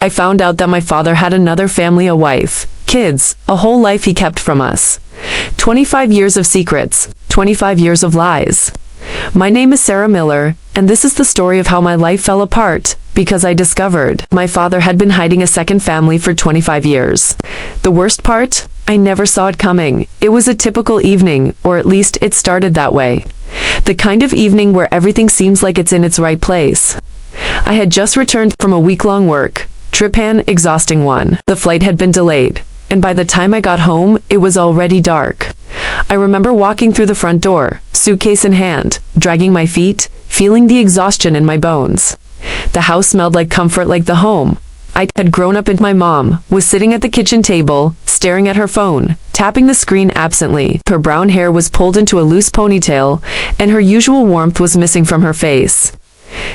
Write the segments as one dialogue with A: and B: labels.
A: I found out that my father had another family, a wife, kids, a whole life he kept from us. 25 years of secrets, 25 years of lies. My name is Sarah Miller, and this is the story of how my life fell apart, because I discovered my father had been hiding a second family for 25 years. The worst part? I never saw it coming. It was a typical evening, or at least it started that way. The kind of evening where everything seems like it's in its right place. I had just returned from a week-long work trip, an exhausting one. The flight had been delayed, and by the time I got home, it was already dark. I remember walking through the front door, suitcase in hand, dragging my feet, feeling the exhaustion in my bones. The house smelled like comfort, like the home I had grown up in. My mom was sitting at the kitchen table, staring at her phone, tapping the screen absently. Her brown hair was pulled into a loose ponytail, and her usual warmth was missing from her face.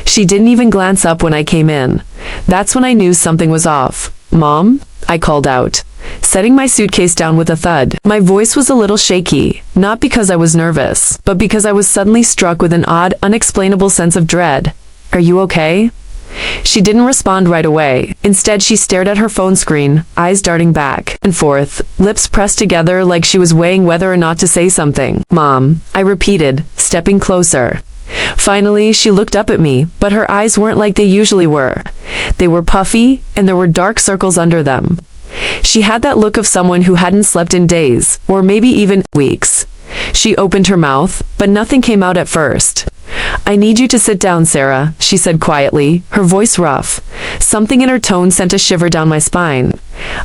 A: She didn't even glance up when I came in. That's when I knew something was off. "Mom?" I called out, setting my suitcase down with a thud. My voice was a little shaky, not because I was nervous, but because I was suddenly struck with an odd, unexplainable sense of dread. "Are you okay?" She didn't respond right away. Instead, she stared at her phone screen, eyes darting back and forth, lips pressed together like she was weighing whether or not to say something. "Mom," I repeated, stepping closer. Finally, she looked up at me, but her eyes weren't like they usually were. They were puffy, and there were dark circles under them. She had that look of someone who hadn't slept in days, or maybe even weeks. She opened her mouth, but nothing came out at first. "I need you to sit down, Sarah," she said quietly, her voice rough. Something in her tone sent a shiver down my spine.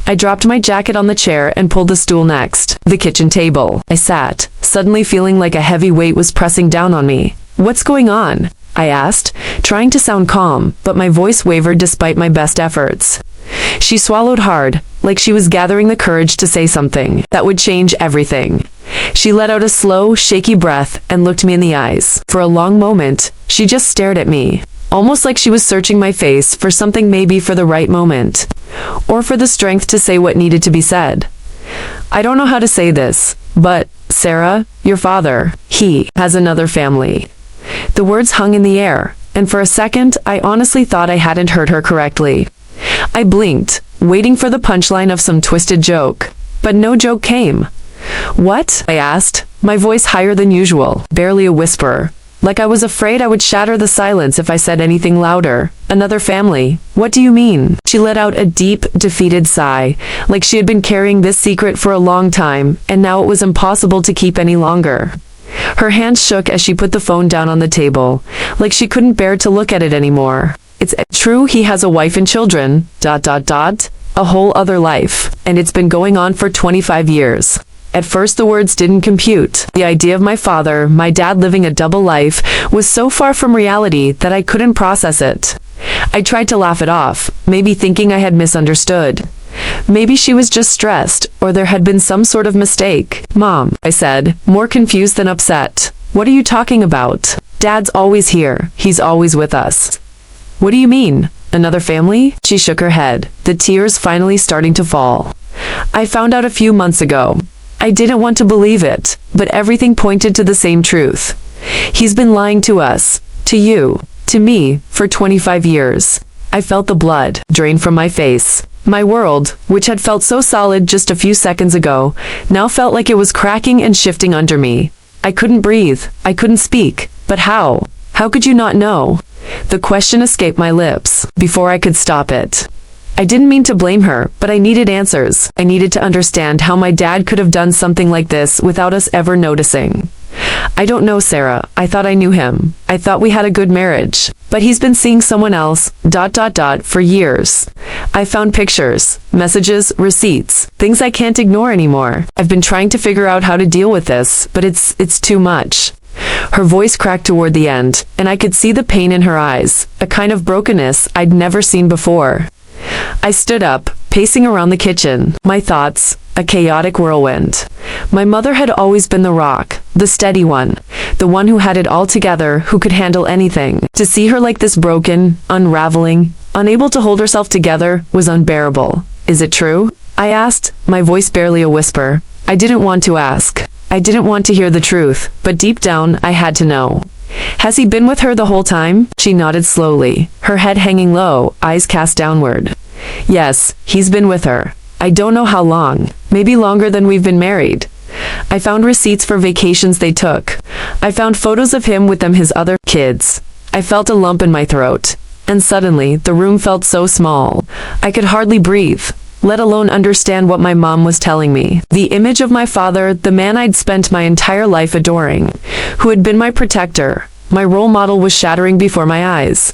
A: I dropped my jacket on the chair and pulled the stool next, the kitchen table. I sat, suddenly feeling like a heavy weight was pressing down on me. "What's going on?" I asked, trying to sound calm, but my voice wavered despite my best efforts. She swallowed hard, like she was gathering the courage to say something that would change everything. She let out a slow, shaky breath and looked me in the eyes. For a long moment, she just stared at me, almost like she was searching my face for something, maybe for the right moment, or for the strength to say what needed to be said. "I don't know how to say this, but, Sarah, your father, he has another family." The words hung in the air, and for a second, I honestly thought I hadn't heard her correctly. I blinked, waiting for the punchline of some twisted joke, but no joke came. "What?" I asked, my voice higher than usual, barely a whisper, like I was afraid I would shatter the silence if I said anything louder. "Another family? What do you mean?" She let out a deep, defeated sigh, like she had been carrying this secret for a long time, and now it was impossible to keep any longer. Her hands shook as she put the phone down on the table, like she couldn't bear to look at it anymore. "It's true, he has a wife and children, ... a whole other life, and it's been going on for 25 years. At first the words didn't compute. The idea of my father, my dad living a double life, was so far from reality that I couldn't process it. I tried to laugh it off, maybe thinking I had misunderstood. Maybe she was just stressed, or there had been some sort of mistake. "Mom," I said, more confused than upset. "What are you talking about? Dad's always here. He's always with us." "What do you mean? Another family?" She shook her head, the tears finally starting to fall. "I found out a few months ago. I didn't want to believe it, but everything pointed to the same truth. He's been lying to us, to you, to me, for 25 years. I felt the blood drain from my face. My world, which had felt so solid just a few seconds ago, now felt like it was cracking and shifting under me. I couldn't breathe. I couldn't speak. But how? How could you not know? The question escaped my lips before I could stop it. I didn't mean to blame her, but I needed answers. I needed to understand how my dad could have done something like this without us ever noticing. "I don't know, Sarah. I thought I knew him. I thought we had a good marriage. But he's been seeing someone else, ... for years. I found pictures, messages, receipts, things I can't ignore anymore. I've been trying to figure out how to deal with this, but it's too much." Her voice cracked toward the end, and I could see the pain in her eyes, a kind of brokenness I'd never seen before. I stood up, pacing around the kitchen, my thoughts a chaotic whirlwind. My mother had always been the rock, the steady one, the one who had it all together, who could handle anything. To see her like this, broken, unraveling, unable to hold herself together, was unbearable. "Is it true?" I asked, my voice barely a whisper. I didn't want to ask. I didn't want to hear the truth, but deep down, I had to know. "Has he been with her the whole time?" She nodded slowly, her head hanging low, eyes cast downward. Yes, he's been with her. I don't know how long, maybe longer than we've been married. I found receipts for vacations they took. I found photos of him with his other kids. I felt a lump in my throat, and suddenly the room felt so small. I could hardly breathe, let alone understand what my mom was telling me. The image of my father, the man I'd spent my entire life adoring, who had been my protector, my role model, was shattering before my eyes.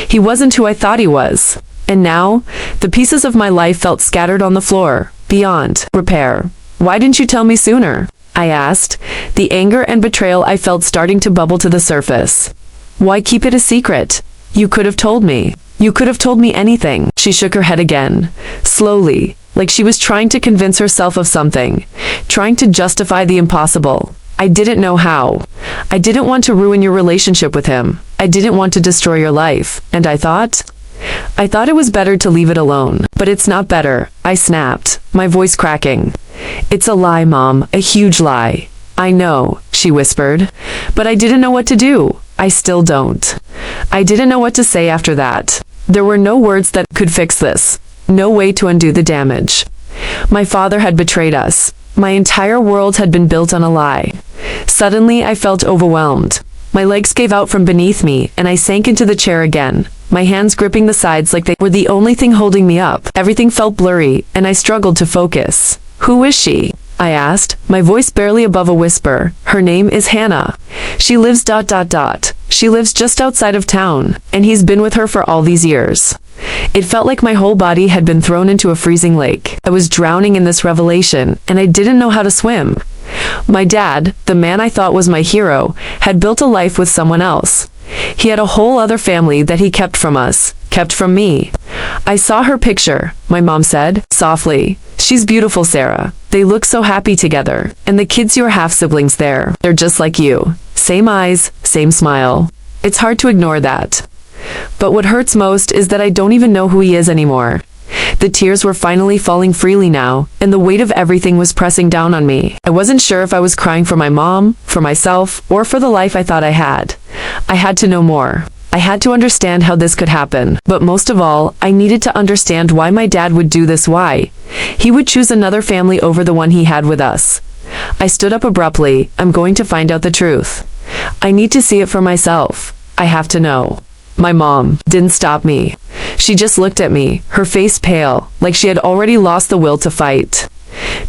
A: He wasn't who I thought he was. And now, the pieces of my life felt scattered on the floor, beyond repair. Why didn't you tell me sooner? I asked, the anger and betrayal I felt starting to bubble to the surface. Why keep it a secret? You could have told me. You could have told me anything. She shook her head again, slowly, like she was trying to convince herself of something, trying to justify the impossible. I didn't know how. I didn't want to ruin your relationship with him. I didn't want to destroy your life, and I thought it was better to leave it alone. But it's not better, I snapped, my voice cracking. It's a lie, Mom, a huge lie. I know, she whispered, but I didn't know what to do. I still don't. I didn't know what to say after that. There were no words that could fix this, no way to undo the damage. My father had betrayed us. My entire world had been built on a lie. Suddenly, I felt overwhelmed. My legs gave out from beneath me, and I sank into the chair again, my hands gripping the sides like they were the only thing holding me up. Everything felt blurry, and I struggled to focus. Who is she? I asked, my voice barely above a whisper. Her name is Hannah. She lives ... She lives just outside of town, and he's been with her for all these years. It felt like my whole body had been thrown into a freezing lake. I was drowning in this revelation, and I didn't know how to swim. My dad, the man I thought was my hero, had built a life with someone else. He had a whole other family that he kept from us, kept from me. I saw her picture, my mom said, softly. She's beautiful, Sarah. They look so happy together. And the kids, your half-siblings there, they're just like you. Same eyes, same smile. It's hard to ignore that. But what hurts most is that I don't even know who he is anymore. The tears were finally falling freely now, and the weight of everything was pressing down on me. I wasn't sure if I was crying for my mom, for myself, or for the life I thought I had. I had to know more. I had to understand how this could happen. But most of all, I needed to understand why my dad would do this, why he would choose another family over the one he had with us. I stood up abruptly. I'm going to find out the truth. I need to see it for myself. I have to know. My mom didn't stop me. She just looked at me, her face pale, like she had already lost the will to fight.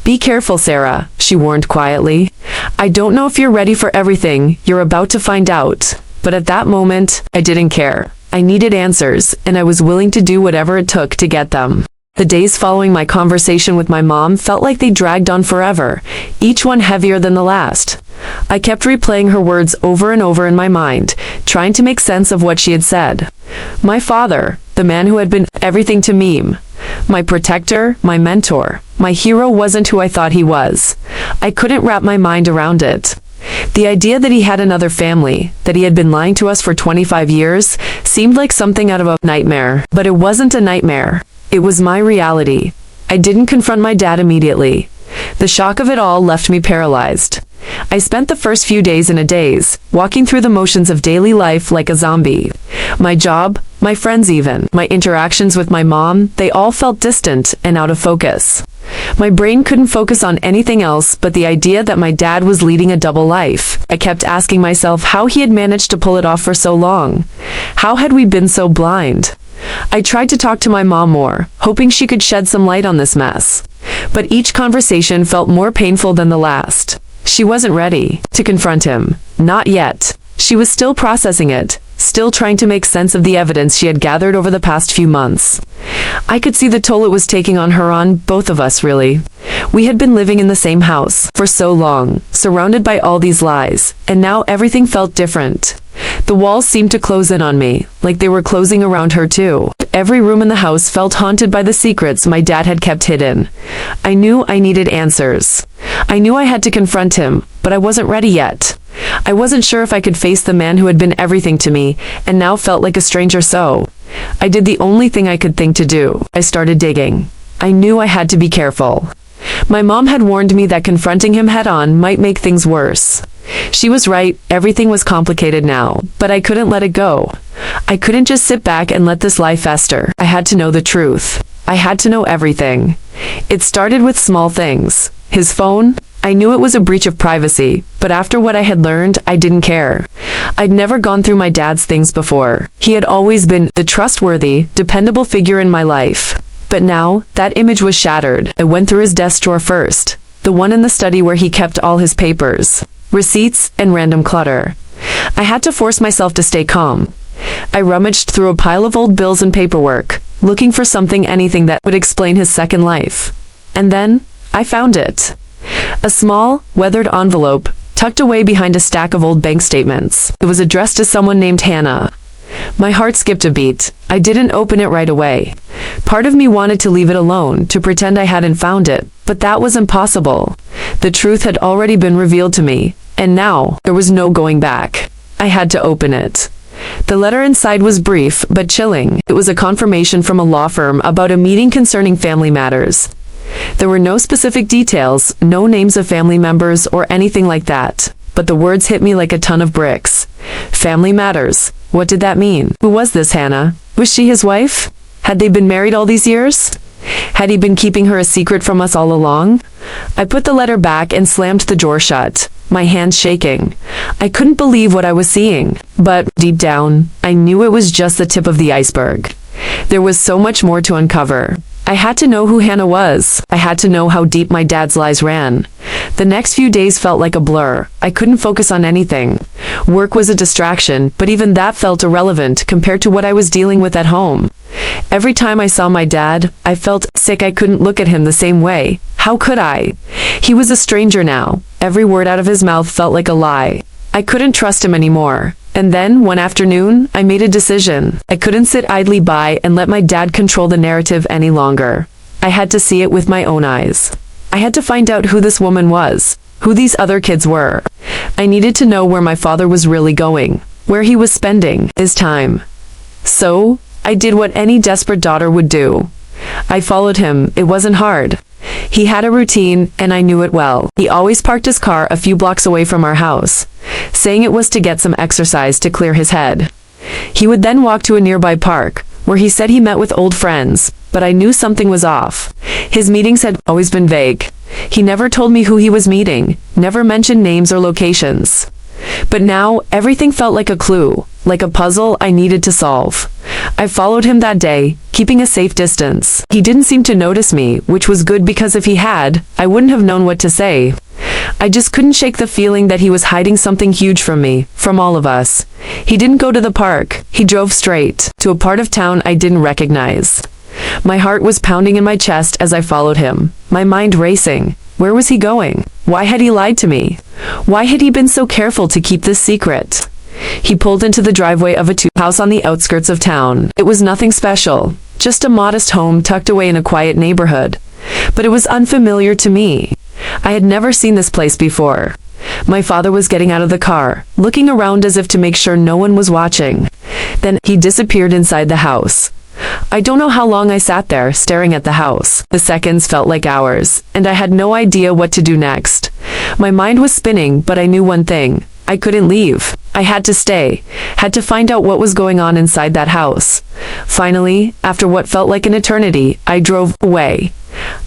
A: Be careful, Sarah, she warned quietly. I don't know if you're ready for everything you're about to find out. But at that moment, I didn't care. I needed answers, and I was willing to do whatever it took to get them. The days following my conversation with my mom felt like they dragged on forever, each one heavier than the last. I kept replaying her words over and over in my mind, trying to make sense of what she had said. My father, the man who had been everything to me, my protector, my mentor, my hero, wasn't who I thought he was. I couldn't wrap my mind around it. The idea that he had another family, that he had been lying to us for 25 years, seemed like something out of a nightmare. But it wasn't a nightmare. It was my reality. I didn't confront my dad immediately. The shock of it all left me paralyzed. I spent the first few days in a daze, walking through the motions of daily life like a zombie. My job, my friends even, my interactions with my mom, they all felt distant and out of focus. My brain couldn't focus on anything else but the idea that my dad was leading a double life. I kept asking myself how he had managed to pull it off for so long. How had we been so blind? I tried to talk to my mom more, hoping she could shed some light on this mess. But each conversation felt more painful than the last. She wasn't ready to confront him. Not yet. She was still processing it, still trying to make sense of the evidence she had gathered over the past few months. I could see the toll it was taking on her, on both of us, really. We had been living in the same house for so long, surrounded by all these lies, and now everything felt different. The walls seemed to close in on me, like they were closing around her too. Every room in the house felt haunted by the secrets my dad had kept hidden. I knew I needed answers. I knew I had to confront him, but I wasn't ready yet. I wasn't sure if I could face the man who had been everything to me, and now felt like a stranger. So I did the only thing I could think to do. I started digging. I knew I had to be careful. My mom had warned me that confronting him head-on might make things worse. She was right, everything was complicated now, but I couldn't let it go. I couldn't just sit back and let this lie fester. I had to know the truth. I had to know everything. It started with small things. His phone. I knew it was a breach of privacy, but after what I had learned, I didn't care. I'd never gone through my dad's things before. He had always been the trustworthy, dependable figure in my life. But now, that image was shattered. I went through his desk drawer first, the one in the study where he kept all his papers, receipts, and random clutter. I had to force myself to stay calm. I rummaged through a pile of old bills and paperwork, looking for anything that would explain his second life. And then, I found it. A small, weathered envelope, tucked away behind a stack of old bank statements. It was addressed to someone named Hannah. My heart skipped a beat. I didn't open it right away. Part of me wanted to leave it alone, to pretend I hadn't found it, but that was impossible. The truth had already been revealed to me, and now, there was no going back. I had to open it. The letter inside was brief, but chilling. It was a confirmation from a law firm about a meeting concerning family matters. There were no specific details, no names of family members or anything like that, but the words hit me like a ton of bricks. Family matters. What did that mean? Who was this Hannah? Was she his wife? Had they been married all these years? Had he been keeping her a secret from us all along? I put the letter back and slammed the drawer shut, my hands shaking. I couldn't believe what I was seeing, but deep down, I knew it was just the tip of the iceberg. There was so much more to uncover. I had to know who Hannah was. I had to know how deep my dad's lies ran. The next few days felt like a blur. I couldn't focus on anything. Work was a distraction, but even that felt irrelevant compared to what I was dealing with at home. Every time I saw my dad, I felt sick. I couldn't look at him the same way. How could I? He was a stranger now. Every word out of his mouth felt like a lie. I couldn't trust him anymore. And then, one afternoon, I made a decision. I couldn't sit idly by and let my dad control the narrative any longer. I had to see it with my own eyes. I had to find out who this woman was, who these other kids were. I needed to know where my father was really going, where he was spending his time. So, I did what any desperate daughter would do. I followed him. It wasn't hard. He had a routine, and I knew it well. He always parked his car a few blocks away from our house, saying it was to get some exercise to clear his head. He would then walk to a nearby park, where he said he met with old friends, but I knew something was off. His meetings had always been vague. He never told me who he was meeting, never mentioned names or locations. But now, everything felt like a clue, like a puzzle I needed to solve. I followed him that day, keeping a safe distance. He didn't seem to notice me, which was good because if he had, I wouldn't have known what to say. I just couldn't shake the feeling that he was hiding something huge from me, from all of us. He didn't go to the park. He drove straight to a part of town I didn't recognize. My heart was pounding in my chest as I followed him, my mind racing. Where was he going? Why had he lied to me? Why had he been so careful to keep this secret? He pulled into the driveway of a house on the outskirts of town. It was nothing special, just a modest home tucked away in a quiet neighborhood. But it was unfamiliar to me. I had never seen this place before. My father was getting out of the car, looking around as if to make sure no one was watching. Then he disappeared inside the house. I don't know how long I sat there, staring at the house. The seconds felt like hours, and I had no idea what to do next. My mind was spinning, but I knew one thing. I couldn't leave. I had to stay, had to find out what was going on inside that house. Finally, after what felt like an eternity, I drove away.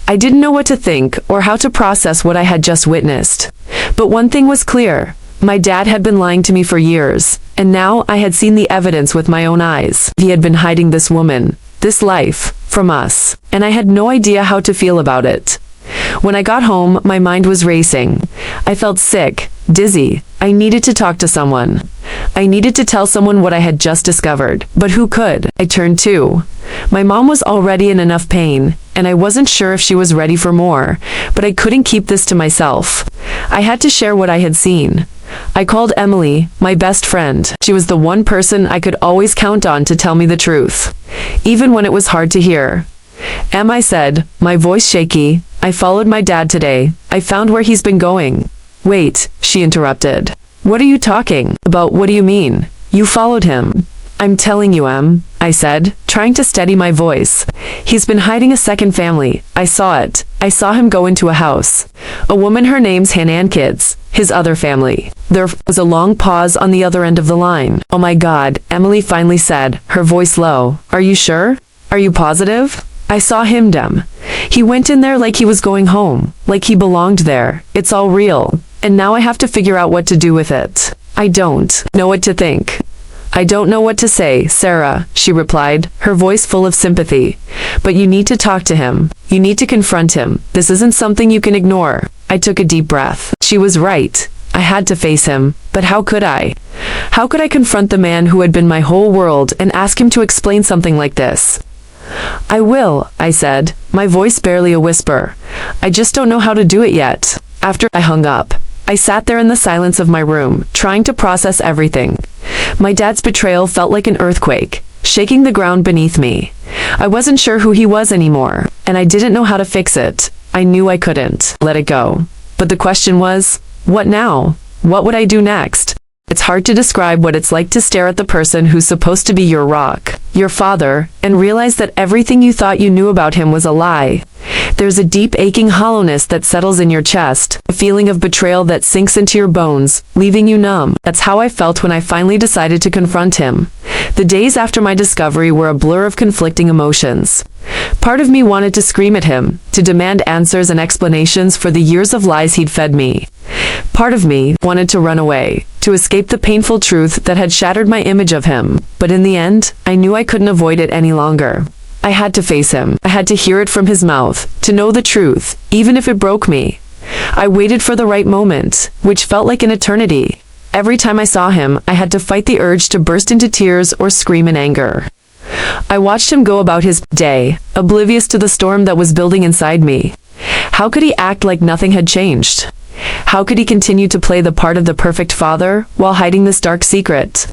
A: I didn't know what to think or how to process what I had just witnessed. But one thing was clear. My dad had been lying to me for years, and now I had seen the evidence with my own eyes. He had been hiding this woman, this life, from us, and I had no idea how to feel about it. When I got home, my mind was racing. I felt sick, dizzy. I needed to talk to someone. I needed to tell someone what I had just discovered. But who could I turn to? My mom was already in enough pain, and I wasn't sure if she was ready for more, but I couldn't keep this to myself. I had to share what I had seen. I called Emily, my best friend. She was the one person I could always count on to tell me the truth, even when it was hard to hear. Em, I said, my voice shaky, I followed my dad today. I found where he's been going. Wait, she interrupted. What are you talking about? What do you mean? You followed him. I'm telling you, Em, I said, trying to steady my voice. He's been hiding a second family. I saw it. I saw him go into a house. A woman, her name's Hannah, and kids. His other family. There was a long pause on the other end of the line. Oh my God, Emily finally said, her voice low. Are you sure? Are you positive? I saw him, Dem. He went in there like he was going home, like he belonged there. It's all real. And now I have to figure out what to do with it. I don't know what to think. I don't know what to say, Sarah, she replied, her voice full of sympathy. But you need to talk to him. You need to confront him. This isn't something you can ignore. I took a deep breath. She was right. I had to face him. But how could I? How could I confront the man who had been my whole world and ask him to explain something like this? I will, I said, my voice barely a whisper. I just don't know how to do it yet. After I hung up, I sat there in the silence of my room, trying to process everything. My dad's betrayal felt like an earthquake, shaking the ground beneath me. I wasn't sure who he was anymore, and I didn't know how to fix it. I knew I couldn't let it go. But the question was, what now? What would I do next? It's hard to describe what it's like to stare at the person who's supposed to be your rock, your father, and realize that everything you thought you knew about him was a lie. There's a deep aching hollowness that settles in your chest, a feeling of betrayal that sinks into your bones, leaving you numb. That's how I felt when I finally decided to confront him. The days after my discovery were a blur of conflicting emotions. Part of me wanted to scream at him, to demand answers and explanations for the years of lies he'd fed me. Part of me wanted to run away, to escape the painful truth that had shattered my image of him. But in the end, I knew I couldn't avoid it any longer. I had to face him. I had to hear it from his mouth, to know the truth, even if it broke me. I waited for the right moment, which felt like an eternity. Every time I saw him, I had to fight the urge to burst into tears or scream in anger. I watched him go about his day, oblivious to the storm that was building inside me. How could he act like nothing had changed? How could he continue to play the part of the perfect father while hiding this dark secret?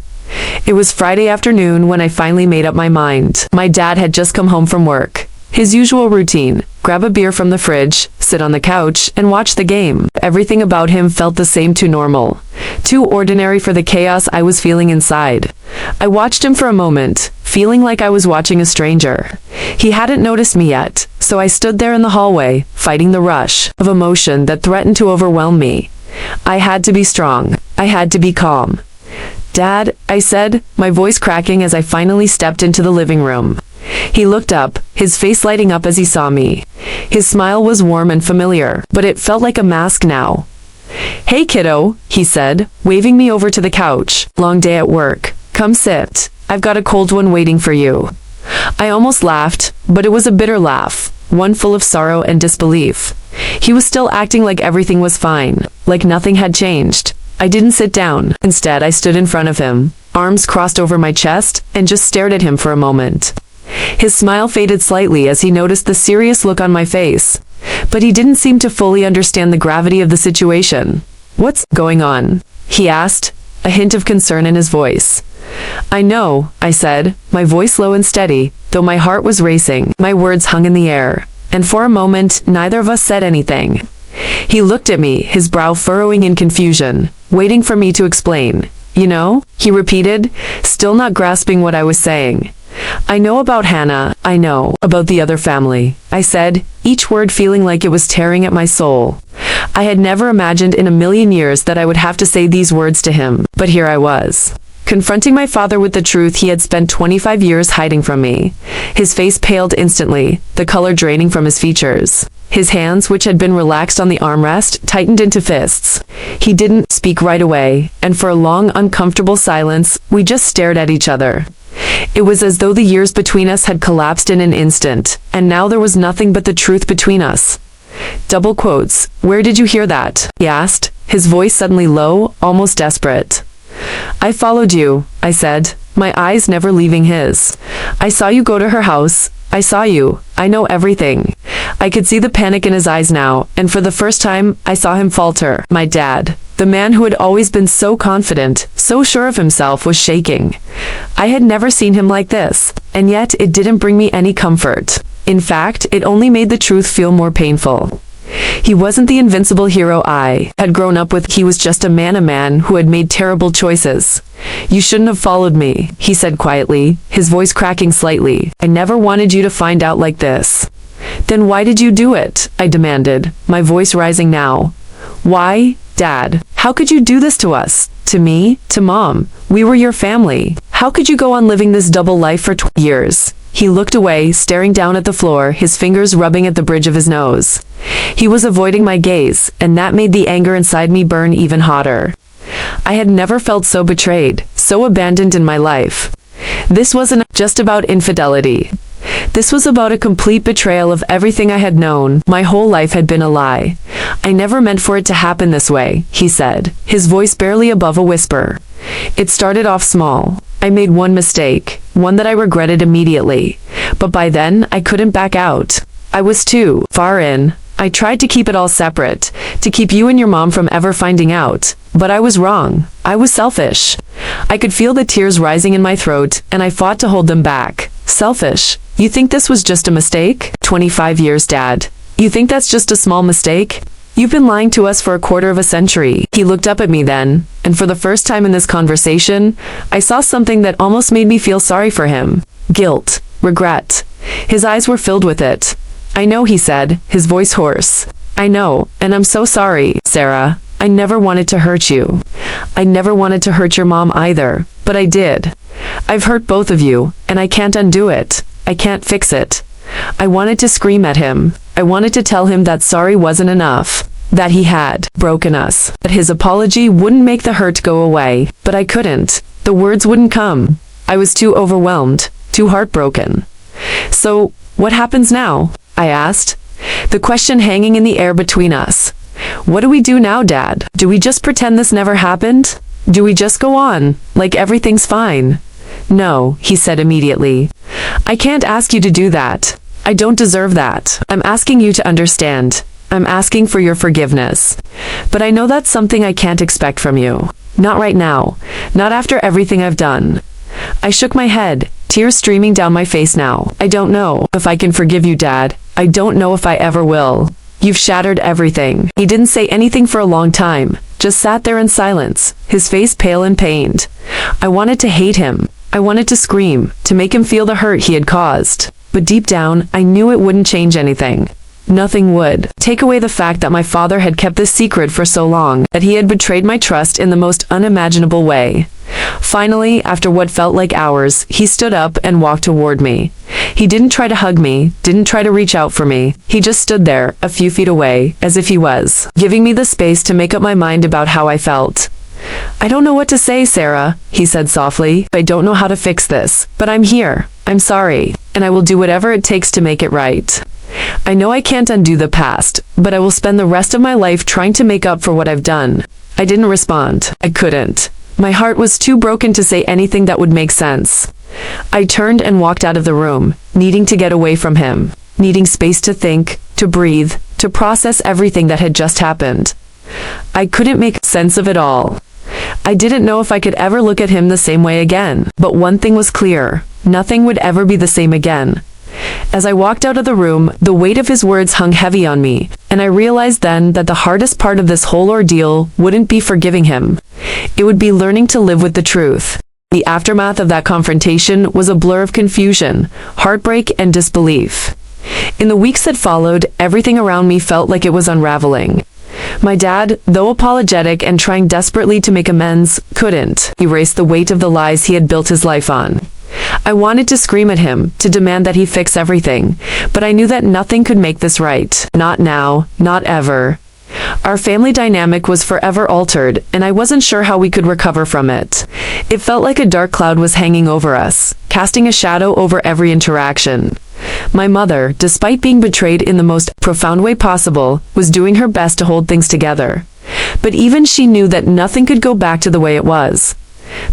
A: It was Friday afternoon when I finally made up my mind. My dad had just come home from work. His usual routine: grab a beer from the fridge, sit on the couch, and watch the game. Everything about him felt the same, too normal, too ordinary for the chaos I was feeling inside. I watched him for a moment, feeling like I was watching a stranger. He hadn't noticed me yet, so I stood there in the hallway, fighting the rush of emotion that threatened to overwhelm me. I had to be strong. I had to be calm. "Dad," I said, my voice cracking as I finally stepped into the living room. He looked up, his face lighting up as he saw me. His smile was warm and familiar, but it felt like a mask now. "Hey, kiddo," he said, waving me over to the couch. "Long day at work. Come sit. I've got a cold one waiting for you." I almost laughed, but it was a bitter laugh, one full of sorrow and disbelief. He was still acting like everything was fine, like nothing had changed. I didn't sit down. Instead, I stood in front of him, arms crossed over my chest, and just stared at him for a moment. His smile faded slightly as he noticed the serious look on my face, but he didn't seem to fully understand the gravity of the situation. "What's going on?" he asked, a hint of concern in his voice. "I know," I said, my voice low and steady, though my heart was racing. My words hung in the air, and for a moment, neither of us said anything. He looked at me, his brow furrowing in confusion, waiting for me to explain. "You know," he repeated, still not grasping what I was saying. "I know about Hannah. I know about the other family," I said, each word feeling like it was tearing at my soul. I had never imagined in a million years that I would have to say these words to him, but here I was, confronting my father with the truth he had spent 25 years hiding from me. His face paled instantly, the color draining from his features. His hands, which had been relaxed on the armrest, tightened into fists. He didn't speak right away, and for a long, uncomfortable silence, we just stared at each other. It was as though the years between us had collapsed in an instant, and now there was nothing but the truth between us. Double quotes. "Where did you hear that?" he asked, his voice suddenly low, almost desperate. "I followed you," I said, my eyes never leaving his. "I saw you go to her house. I saw you. I know everything." I could see the panic in his eyes now, and for the first time, I saw him falter. My dad, the man who had always been so confident, so sure of himself, was shaking. I had never seen him like this, and yet it didn't bring me any comfort. In fact, it only made the truth feel more painful. He wasn't the invincible hero I had grown up with. He was just a man who had made terrible choices. "You shouldn't have followed me," he said quietly, his voice cracking slightly. "I never wanted you to find out like this." "Then why did you do it?" I demanded, my voice rising now. "Why, Dad? How could you do this to us? To me? To Mom? We were your family. How could you go on living this double life for 20 years? He looked away, staring down at the floor, his fingers rubbing at the bridge of his nose. He was avoiding my gaze, and that made the anger inside me burn even hotter. I had never felt so betrayed, so abandoned in my life. This wasn't just about infidelity. This was about a complete betrayal of everything I had known. My whole life had been a lie. I never meant for it to happen this way, he said, his voice barely above a whisper. It started off small. I made one mistake, one that I regretted immediately. But by then, I couldn't back out. I was too far in. I tried to keep it all separate, to keep you and your mom from ever finding out. But I was wrong. I was selfish. I could feel the tears rising in my throat, and I fought to hold them back. Selfish. You think this was just a mistake? 25 years, Dad. You think that's just a small mistake? You've been lying to us for a quarter of a century. He looked up at me then, and for the first time in this conversation, I saw something that almost made me feel sorry for him. Guilt. Regret. His eyes were filled with it. I know, he said, his voice hoarse. I know, and I'm so sorry, Sarah. I never wanted to hurt you. I never wanted to hurt your mom either, but I did. I've hurt both of you, and I can't undo it. I can't fix it. I wanted to scream at him. I wanted to tell him that sorry wasn't enough, that he had broken us, that his apology wouldn't make the hurt go away, but I couldn't. The words wouldn't come. I was too overwhelmed, too heartbroken. So, what happens now? I asked, the question hanging in the air between us. What do we do now, Dad? Do we just pretend this never happened? Do we just go on, like everything's fine? No, he said immediately. I can't ask you to do that. I don't deserve that. I'm asking you to understand. I'm asking for your forgiveness. But I know that's something I can't expect from you. Not right now. Not after everything I've done. I shook my head, tears streaming down my face now. I don't know if I can forgive you, Dad. I don't know if I ever will. You've shattered everything. He didn't say anything for a long time, just sat there in silence, his face pale and pained. I wanted to hate him. I wanted to scream, to make him feel the hurt he had caused. But deep down, I knew it wouldn't change anything. Nothing would. Take away the fact that my father had kept this secret for so long, that he had betrayed my trust in the most unimaginable way. Finally, after what felt like hours, he stood up and walked toward me. He didn't try to hug me, didn't try to reach out for me. He just stood there, a few feet away, as if he was giving me the space to make up my mind about how I felt. I don't know what to say, Sarah, he said softly. I don't know how to fix this, but I'm here. I'm sorry, and I will do whatever it takes to make it right. I know I can't undo the past, but I will spend the rest of my life trying to make up for what I've done. I didn't respond. I couldn't. My heart was too broken to say anything that would make sense. I turned and walked out of the room, needing to get away from him, needing space to think, to breathe, to process everything that had just happened. I couldn't make sense of it all. I didn't know if I could ever look at him the same way again, but one thing was clear. Nothing would ever be the same again. As I walked out of the room, the weight of his words hung heavy on me, and I realized then that the hardest part of this whole ordeal wouldn't be forgiving him. It would be learning to live with the truth. The aftermath of that confrontation was a blur of confusion, heartbreak, and disbelief. In the weeks that followed, everything around me felt like it was unraveling. My dad, though apologetic and trying desperately to make amends, couldn't erase the weight of the lies he had built his life on. I wanted to scream at him, to demand that he fix everything, but I knew that nothing could make this right. Not now, not ever. Our family dynamic was forever altered, and I wasn't sure how we could recover from it. It felt like a dark cloud was hanging over us, casting a shadow over every interaction. My mother, despite being betrayed in the most profound way possible, was doing her best to hold things together. But even she knew that nothing could go back to the way it was.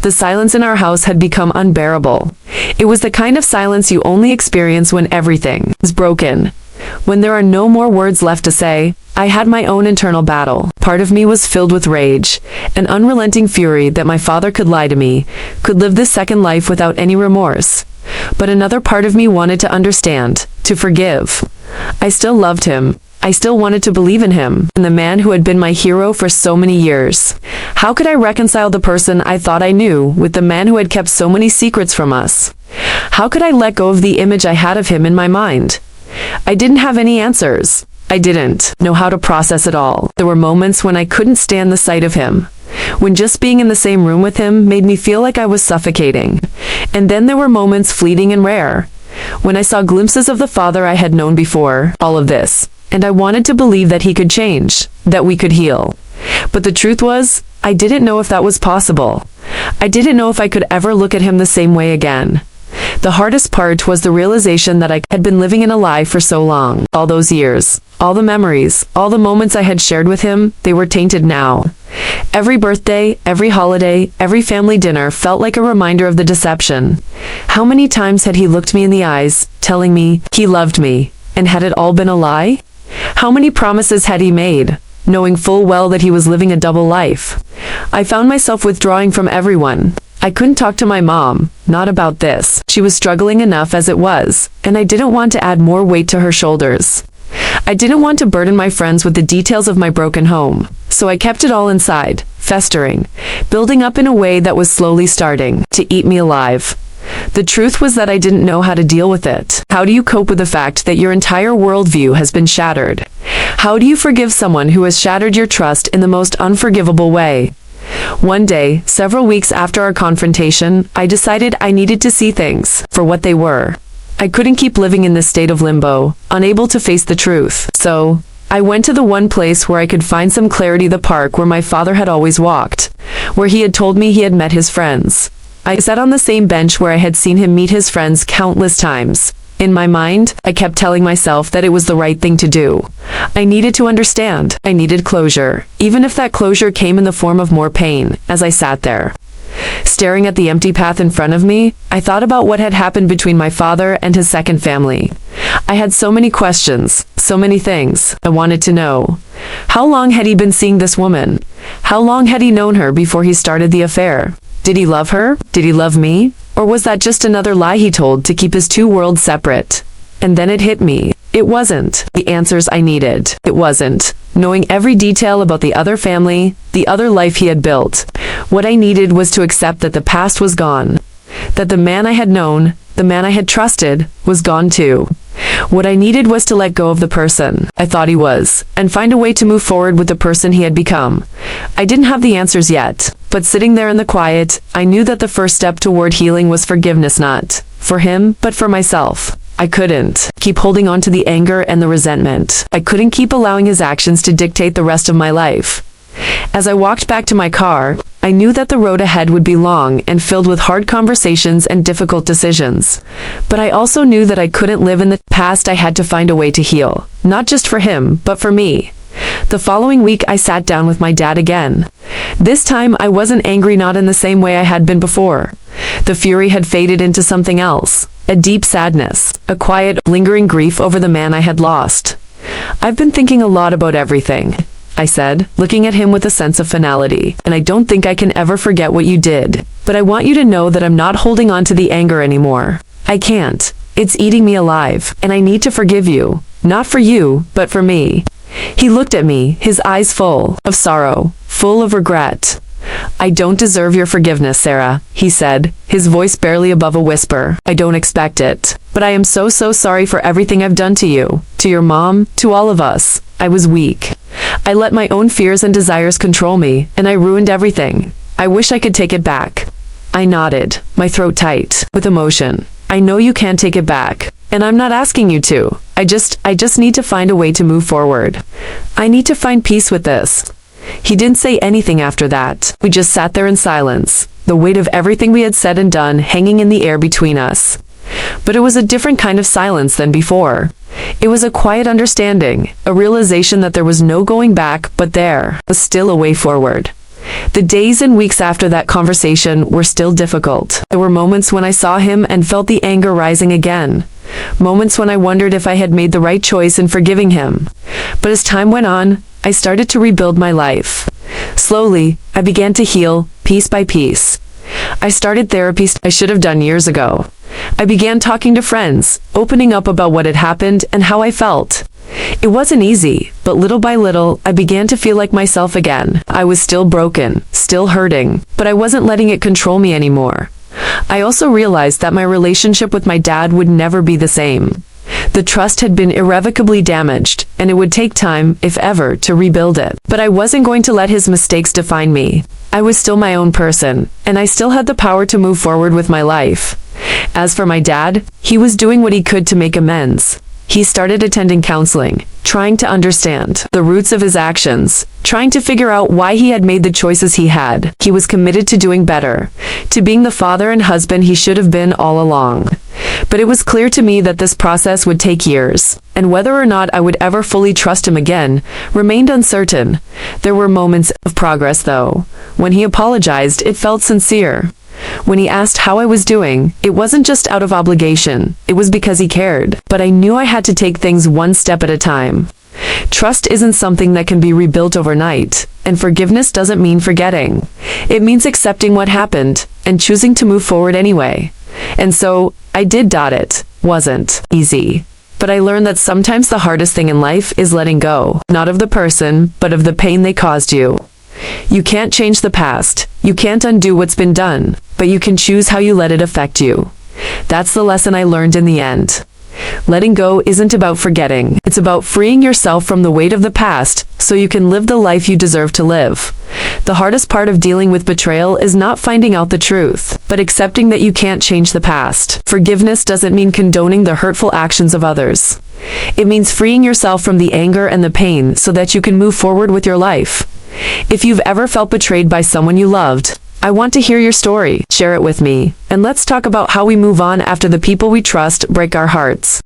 A: The silence in our house had become unbearable. It was the kind of silence you only experience when everything is broken. When there are no more words left to say, I had my own internal battle. Part of me was filled with rage, an unrelenting fury that my father could lie to me, could live this second life without any remorse. But another part of me wanted to understand, to forgive. I still loved him. I still wanted to believe in him, and the man who had been my hero for so many years. How could I reconcile the person I thought I knew with the man who had kept so many secrets from us? How could I let go of the image I had of him in my mind? I didn't have any answers. I didn't know how to process it all. There were moments when I couldn't stand the sight of him. when just being in the same room with him made me feel like I was suffocating. And then there were moments, fleeting and rare, when I saw glimpses of the father I had known before. All of this, and I wanted to believe that he could change, that we could heal. But the truth was, I didn't know if that was possible. I didn't know if I could ever look at him the same way again. The hardest part was the realization that I had been living in a lie for so long. All those years, all the memories, all the moments I had shared with him, they were tainted now. Every birthday, every holiday, every family dinner felt like a reminder of the deception. How many times had he looked me in the eyes, telling me he loved me, and had it all been a lie? How many promises had he made, knowing full well that he was living a double life? I found myself withdrawing from everyone. I couldn't talk to my mom, not about this. She was struggling enough as it was, and I didn't want to add more weight to her shoulders. I didn't want to burden my friends with the details of my broken home, so I kept it all inside, festering, building up in a way that was slowly starting to eat me alive. The truth was that I didn't know how to deal with it. How do you cope with the fact that your entire worldview has been shattered? How do you forgive someone who has shattered your trust in the most unforgivable way? One day, several weeks after our confrontation, I decided I needed to see things for what they were. I couldn't keep living in this state of limbo, unable to face the truth. So, I went to the one place where I could find some clarity, the park where my father had always walked, where he had told me he had met his friends. I sat on the same bench where I had seen him meet his friends countless times. In my mind, I kept telling myself that it was the right thing to do. I needed to understand. I needed closure, even if that closure came in the form of more pain. As I sat there, staring at the empty path in front of me, I thought about what had happened between my father and his second family. I had so many questions, so many things I wanted to know. How long had he been seeing this woman? How long had he known her before he started the affair? Did he love her? Did he love me? Or was that just another lie he told to keep his two worlds separate? And then it hit me. It wasn't the answers I needed. It wasn't knowing every detail about the other family, the other life he had built. What I needed was to accept that the past was gone. That the man I had known, the man I had trusted, was gone too. What I needed was to let go of the person I thought he was, and find a way to move forward with the person he had become. I didn't have the answers yet, but sitting there in the quiet, I knew that the first step toward healing was forgiveness, not for him, but for myself. I couldn't keep holding on to the anger and the resentment. I couldn't keep allowing his actions to dictate the rest of my life. As I walked back to my car, I knew that the road ahead would be long and filled with hard conversations and difficult decisions. But I also knew that I couldn't live in the past. I had to find a way to heal, not just for him, but for me. The following week, I sat down with my dad again. This time, I wasn't angry, not in the same way I had been before. The fury had faded into something else, a deep sadness, a quiet, lingering grief over the man I had lost. I've been thinking a lot about everything, I said, looking at him with a sense of finality, and I don't think I can ever forget what you did. But I want you to know that I'm not holding on to the anger anymore. I can't. It's eating me alive, and I need to forgive you. Not for you, but for me. He looked at me, his eyes full of sorrow, full of regret. I don't deserve your forgiveness, Sarah, he said, his voice barely above a whisper. I don't expect it. But I am so sorry for everything I've done to you, to your mom, to all of us. I was weak. I let my own fears and desires control me, and I ruined everything. I wish I could take it back. I nodded, my throat tight with emotion. I know you can't take it back, and I'm not asking you to. I just need to find a way to move forward. I need to find peace with this. He didn't say anything after that. We just sat there in silence, the weight of everything we had said and done hanging in the air between us. But it was a different kind of silence than before. It was a quiet understanding, a realization that there was no going back, but there was still a way forward. The days and weeks after that conversation were still difficult. There were moments when I saw him and felt the anger rising again. Moments when I wondered if I had made the right choice in forgiving him. But as time went on, I started to rebuild my life. Slowly, I began to heal, piece by piece. I started therapy I should have done years ago. I began talking to friends, opening up about what had happened and how I felt. It wasn't easy, but little by little, I began to feel like myself again. I was still broken, still hurting, but I wasn't letting it control me anymore. I also realized that my relationship with my dad would never be the same. The trust had been irrevocably damaged, and it would take time, if ever, to rebuild it. But I wasn't going to let his mistakes define me. I was still my own person, and I still had the power to move forward with my life. As for my dad, he was doing what he could to make amends. He started attending counseling, trying to understand the roots of his actions, trying to figure out why he had made the choices he had. He was committed to doing better, to being the father and husband he should have been all along. But it was clear to me that this process would take years, and whether or not I would ever fully trust him again remained uncertain. There were moments of progress, though. When he apologized, it felt sincere. When he asked how I was doing, it wasn't just out of obligation, it was because he cared. But I knew I had to take things one step at a time. Trust isn't something that can be rebuilt overnight, and forgiveness doesn't mean forgetting. It means accepting what happened, and choosing to move forward anyway. And so, I did. It wasn't easy. But I learned that sometimes the hardest thing in life is letting go, not of the person, but of the pain they caused you. You can't change the past, you can't undo what's been done, but you can choose how you let it affect you. That's the lesson I learned in the end. Letting go isn't about forgetting, it's about freeing yourself from the weight of the past so you can live the life you deserve to live. The hardest part of dealing with betrayal is not finding out the truth, but accepting that you can't change the past. Forgiveness doesn't mean condoning the hurtful actions of others. It means freeing yourself from the anger and the pain so that you can move forward with your life. If you've ever felt betrayed by someone you loved, I want to hear your story. Share it with me, and let's talk about how we move on after the people we trust break our hearts.